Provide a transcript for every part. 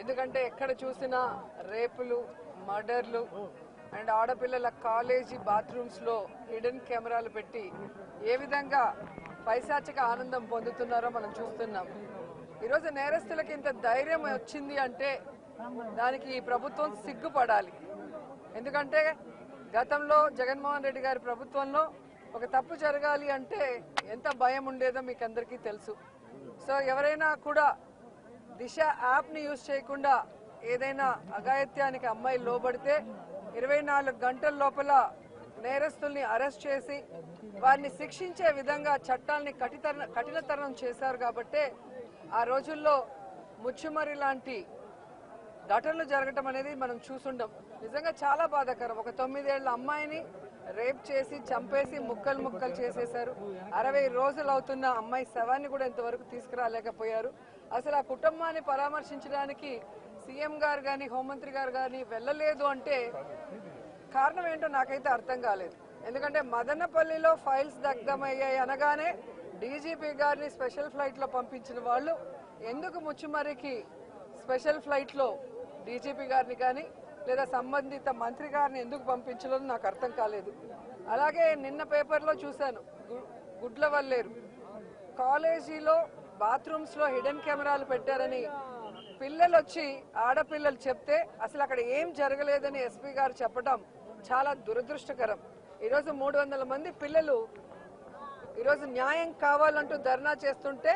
ఎందుకంటే ఎక్కడ చూసినా రేపులు, మర్డర్లు అండ్ ఆడపిల్లల కాలేజీ బాత్రూమ్స్ లో హిడెన్ కెమెరాలు పెట్టి ఏ విధంగా పైశాచిక ఆనందం పొందుతున్నారో మనం చూస్తున్నాం. ఈరోజు నేరస్తులకి ఇంత ధైర్యం వచ్చింది అంటే దానికి ఈ ప్రభుత్వం సిగ్గుపడాలి. ఎందుకంటే గతంలో జగన్మోహన్ రెడ్డి గారి ప్రభుత్వంలో ఒక తప్పు జరగాలి అంటే ఎంత భయం ఉండేదో మీకు అందరికీ తెలుసు. సో ఎవరైనా కూడా దిశ యాప్ని యూజ్ చేయకుండా ఏదైనా అఘాయిత్యానికి అమ్మాయి లోబడితే 24 గంటల లోపల నేరస్తుల్ని అరెస్ట్ చేసి వారిని శిక్షించే విధంగా చట్టాలని కఠినతరం చేశారు. కాబట్టి ఆ రోజుల్లో ముచ్చుమరి లాంటి ఘటనలు జరగటం అనేది మనం చూసుండం. నిజంగా చాలా బాధాకరం. ఒక 9 ఏళ్ల అమ్మాయిని రేప్ చేసి చంపేసి ముక్కలు చేసేశారు. 60 రోజులు అవుతున్న అమ్మాయి శవాన్ని కూడా ఇంతవరకు తీసుకురాలేకపోయారు. అసలు ఆ కుటుంబాన్ని పరామర్శించడానికి సీఎం గారు కానీ హోంమంత్రి గారు కానీ వెళ్ళలేదు అంటే కారణం ఏంటో నాకైతే అర్థం కాలేదు. ఎందుకంటే మదనపల్లిలో ఫైల్స్ దగ్ధమయ్యాయి అనగానే డీజీపీ గారిని స్పెషల్ ఫ్లైట్లో పంపించిన వాళ్ళు ఎందుకు ముచ్చుమరికి స్పెషల్ ఫ్లైట్లో డీజీపీ గారిని కానీ లేదా సంబంధిత మంత్రి గారిని ఎందుకు పంపించలేదు నాకు అర్థం కాలేదు. అలాగే నిన్న పేపర్లో చూశాను, గుడ్లవల్లేరు కాలేజీలో బాత్రూమ్స్ లో హిడెన్ కెమెరాలు పెట్టారని పిల్లలు వచ్చి ఆడపిల్లలు చెప్తే అసలు అక్కడ ఏం జరగలేదని ఎస్పీ గారు చెప్పడం చాలా దురదృష్టకరం. ఈరోజు 300 మంది పిల్లలు ఈరోజు న్యాయం కావాలంటూ ధర్నా చేస్తుంటే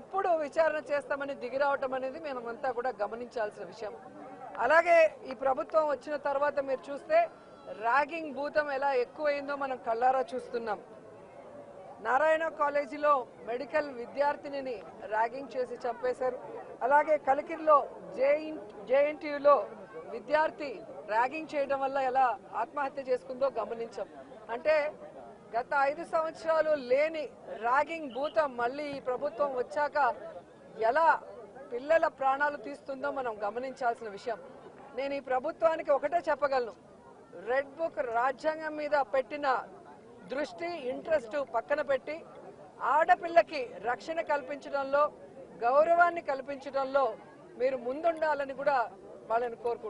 ఇప్పుడు విచారణ చేస్తామని దిగిరావటం అనేది మేమంతా కూడా గమనించాల్సిన విషయం. అలాగే ఈ ప్రభుత్వం వచ్చిన తర్వాత మీరు చూస్తే ర్యాగింగ్ భూతం ఎలా ఎక్కువైందో మనం కళ్ళారా చూస్తున్నాం. నారాయణ కాలేజీలో మెడికల్ విద్యార్థినిని ర్యాగింగ్ చేసి చంపేశారు. అలాగే కలికిరిలో జేఎన్టీయూలో విద్యార్థి ర్యాగింగ్ చేయడం వల్ల ఎలా ఆత్మహత్య చేసుకుందో గమనించాం. అంటే గత 5 సంవత్సరాలు లేని ర్యాగింగ్ భూతం మళ్ళీ ఈ ప్రభుత్వం వచ్చాక ఎలా పిల్లల ప్రాణాలు తీస్తుందో మనం గమనించాల్సిన విషయం. నేను ఈ ప్రభుత్వానికి ఒకటే చెప్పగలను, రెడ్ బుక్ రాజ్యాంగం మీద పెట్టిన దృష్టి ఇంట్రెస్ట్ పక్కన పెట్టి ఆడపిల్లకి రక్షణ కల్పించడంలో, గౌరవాన్ని కల్పించడంలో మీరు ముందుండాలని కూడా వాళ్ళని కోరుకుంటున్నాను.